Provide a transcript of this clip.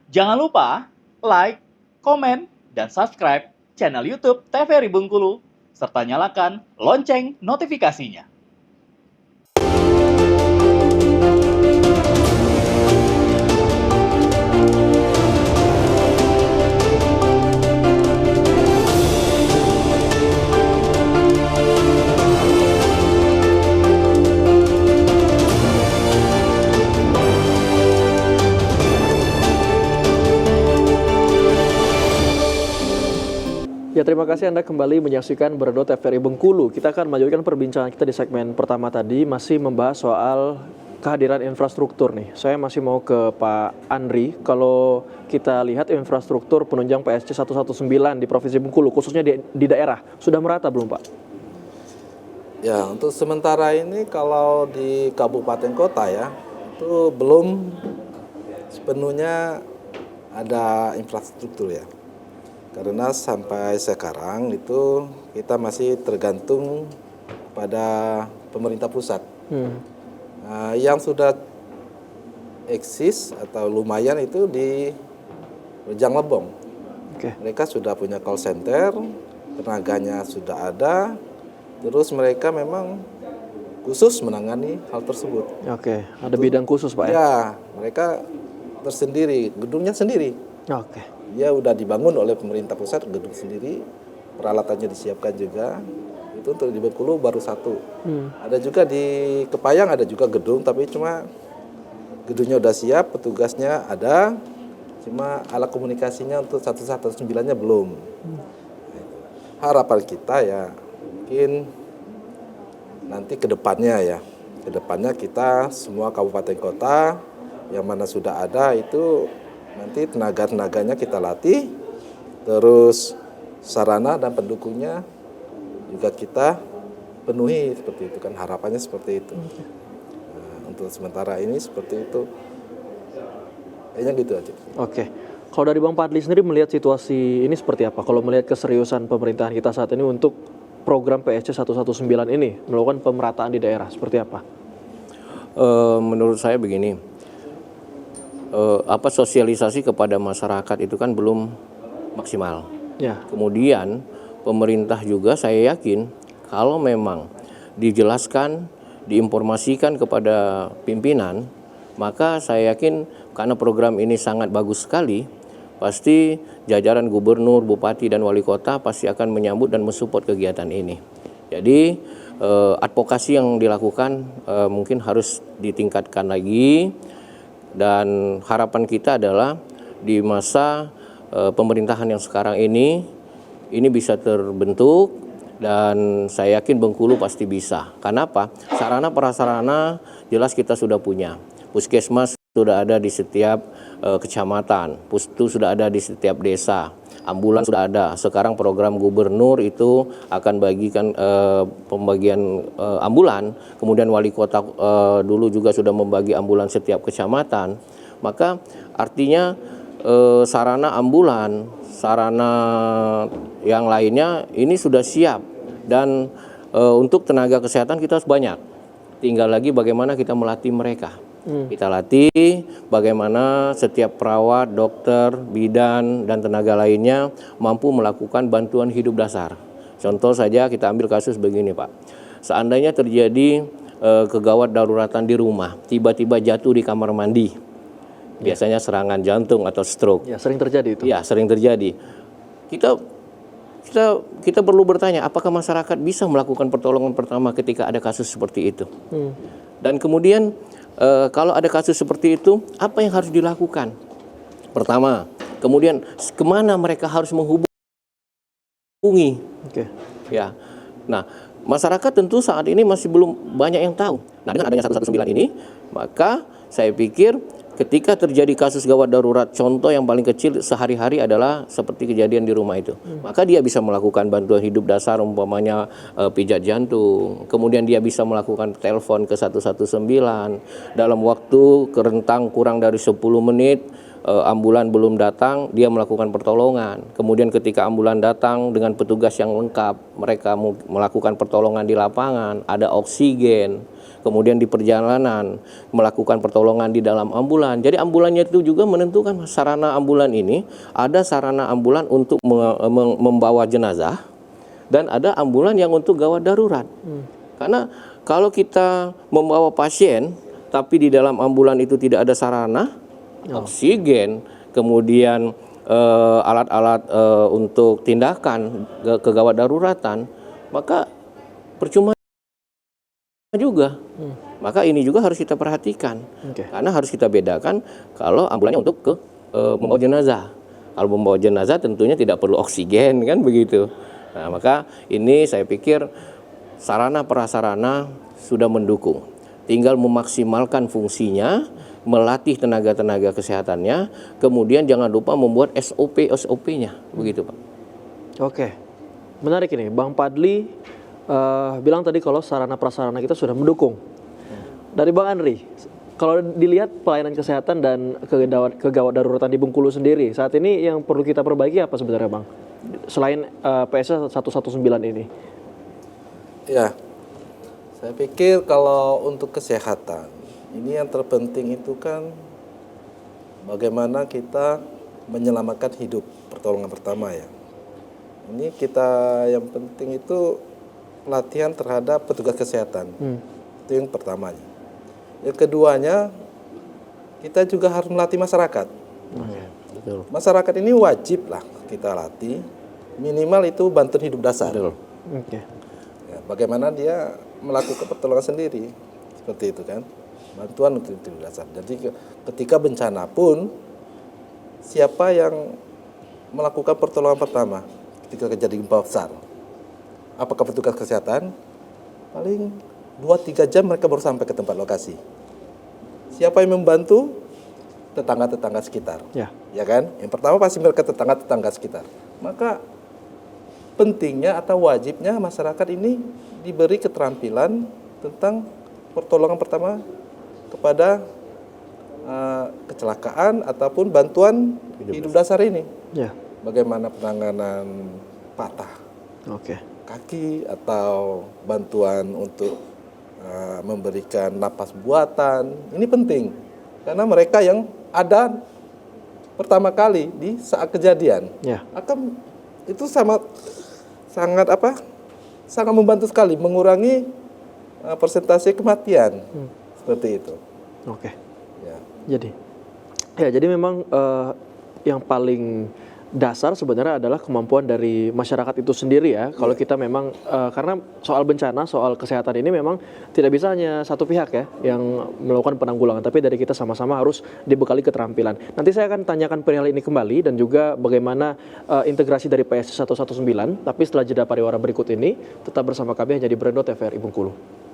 Jangan lupa like, komen, dan subscribe channel YouTube TVRI Bengkulu, serta nyalakan lonceng notifikasinya. Ya, terima kasih Anda kembali menyaksikan Berdo TVRI Bengkulu. Kita akan melanjutkan perbincangan kita di segmen pertama tadi, masih membahas soal kehadiran infrastruktur nih. Saya masih mau ke Pak Andri. Kalau kita lihat infrastruktur penunjang PSC 119 di Provinsi Bengkulu, khususnya di daerah, sudah merata belum Pak? Ya, untuk sementara ini kalau di kabupaten kota ya, itu belum sepenuhnya ada infrastruktur ya. Karena sampai sekarang itu kita masih tergantung pada pemerintah pusat. Nah, yang sudah eksis atau lumayan itu di Rejang Lebong. Mereka sudah punya call center, tenaganya sudah ada, terus mereka memang khusus menangani hal tersebut. Oke, ada bidang khusus Pak ya? Ya, mereka tersendiri, gedungnya sendiri. Oke. Ya udah dibangun oleh pemerintah pusat, gedung sendiri, peralatannya disiapkan juga. Itu untuk di Bengkulu baru satu. Ada juga di Kepayang ada juga gedung, tapi cuma gedungnya udah siap, petugasnya ada, cuma alat komunikasinya untuk 119-nya belum. Harapan kita ya mungkin nanti ke depannya kita semua kabupaten kota yang mana sudah ada itu nanti tenaga-tenaganya kita latih, terus sarana dan pendukungnya juga kita penuhi seperti itu kan, harapannya seperti itu. Nah, untuk sementara ini seperti itu, kayaknya gitu aja. Oke. Kalau dari Bang Padli sendiri melihat situasi ini seperti apa? Kalau melihat keseriusan pemerintahan kita saat ini untuk program PSC 119 ini melakukan pemerataan di daerah, seperti apa? Menurut saya begini, sosialisasi kepada masyarakat itu kan belum maksimal. Ya. Kemudian pemerintah juga saya yakin kalau memang dijelaskan, diinformasikan kepada pimpinan, maka saya yakin karena program ini sangat bagus sekali, pasti jajaran gubernur, bupati, dan wali kota pasti akan menyambut dan mensupport kegiatan ini. Jadi advokasi yang dilakukan mungkin harus ditingkatkan lagi. Dan harapan kita adalah di masa pemerintahan yang sekarang ini bisa terbentuk, dan saya yakin Bengkulu pasti bisa. Karena apa? Sarana prasarana jelas kita sudah punya. Puskesmas sudah ada di setiap kecamatan, pustu sudah ada di setiap desa, ambulan sudah ada. Sekarang program gubernur itu akan bagikan pembagian ambulan, kemudian wali kota dulu juga sudah membagi ambulan setiap kecamatan. Maka artinya sarana ambulan, sarana yang lainnya ini sudah siap, dan untuk tenaga kesehatan kita harus banyak. Tinggal lagi bagaimana kita melatih mereka. Kita latih bagaimana setiap perawat, dokter, bidan, dan tenaga lainnya mampu melakukan bantuan hidup dasar. Contoh saja kita ambil kasus begini Pak. Seandainya terjadi kegawat daruratan di rumah, tiba-tiba jatuh di kamar mandi. Biasanya serangan jantung atau stroke. Ya, sering terjadi itu. Ya, sering terjadi. Kita perlu bertanya, apakah masyarakat bisa melakukan pertolongan pertama ketika ada kasus seperti itu? Dan kemudian kalau ada kasus seperti itu, apa yang harus dilakukan? Pertama, kemudian kemana mereka harus menghubungi? Ya, nah masyarakat tentu saat ini masih belum banyak yang tahu. Nah, dengan adanya 119 ini, maka saya pikir ketika terjadi kasus gawat darurat, contoh yang paling kecil sehari-hari adalah seperti kejadian di rumah itu. Maka dia bisa melakukan bantuan hidup dasar, umpamanya pijat jantung. Kemudian dia bisa melakukan telepon ke 119 dalam waktu kerentang kurang dari 10 menit. ambulan belum datang, dia melakukan pertolongan. Kemudian ketika ambulan datang dengan petugas yang lengkap, mereka melakukan pertolongan di lapangan, ada oksigen. Kemudian di perjalanan melakukan pertolongan di dalam ambulan. Jadi ambulannya itu juga menentukan sarana ambulan ini. Ada sarana ambulan untuk membawa jenazah dan ada ambulan yang untuk gawat darurat. Karena kalau kita membawa pasien tapi di dalam ambulan itu tidak ada sarana, oksigen, kemudian alat-alat untuk tindakan kegawat daruratan, maka percuma juga. Maka ini juga harus kita perhatikan. Karena harus kita bedakan kalau ambulannya untuk membawa jenazah. Kalau membawa jenazah tentunya tidak perlu oksigen, kan begitu. Nah, maka ini saya pikir sarana prasarana sudah mendukung. Tinggal memaksimalkan fungsinya, melatih tenaga-tenaga kesehatannya, kemudian jangan lupa membuat SOP-nya, begitu Pak. Oke, menarik ini. Bang Padli bilang tadi kalau sarana prasarana kita sudah mendukung. Dari Bang Andri, kalau dilihat pelayanan kesehatan dan kegawat daruratan di Bengkulu sendiri, saat ini yang perlu kita perbaiki apa sebenarnya Bang? Selain PSS 119 ini. Ya, saya pikir kalau untuk kesehatan, ini yang terpenting itu kan bagaimana kita menyelamatkan hidup, pertolongan pertama ya. Ini kita yang penting itu pelatihan terhadap petugas kesehatan. Itu yang pertamanya. Yang keduanya, kita juga harus melatih masyarakat. Betul. Masyarakat ini wajib lah kita latih, minimal itu bantuan hidup dasar. Ya, bagaimana dia melakukan pertolongan sendiri, seperti itu kan, bantuan untuk hidup dasar. Jadi ketika bencana pun, siapa yang melakukan pertolongan pertama ketika terjadi gempa besar? Apakah petugas kesehatan? Paling 2-3 jam mereka baru sampai ke tempat lokasi. Siapa yang membantu? Tetangga-tetangga sekitar. Ya kan? Yang pertama pasti mereka tetangga-tetangga sekitar. Maka pentingnya atau wajibnya masyarakat ini diberi keterampilan tentang pertolongan pertama kepada kecelakaan ataupun bantuan hidup dasar ini. Bagaimana penanganan patah kaki atau bantuan untuk memberikan napas buatan. Ini penting karena mereka yang ada pertama kali di saat kejadian akan itu sangat membantu sekali mengurangi persentase kematian seperti itu. Jadi memang yang paling dasar sebenarnya adalah kemampuan dari masyarakat itu sendiri ya. Kalau kita memang karena soal bencana, soal kesehatan ini memang tidak bisa hanya satu pihak ya yang melakukan penanggulangan, tapi dari kita sama-sama harus dibekali keterampilan. Nanti saya akan tanyakan perihal ini kembali dan juga bagaimana integrasi dari PSS 119, tapi setelah jeda pariwara berikut ini tetap bersama kami hanya di Brendo TVRI Bengkulu.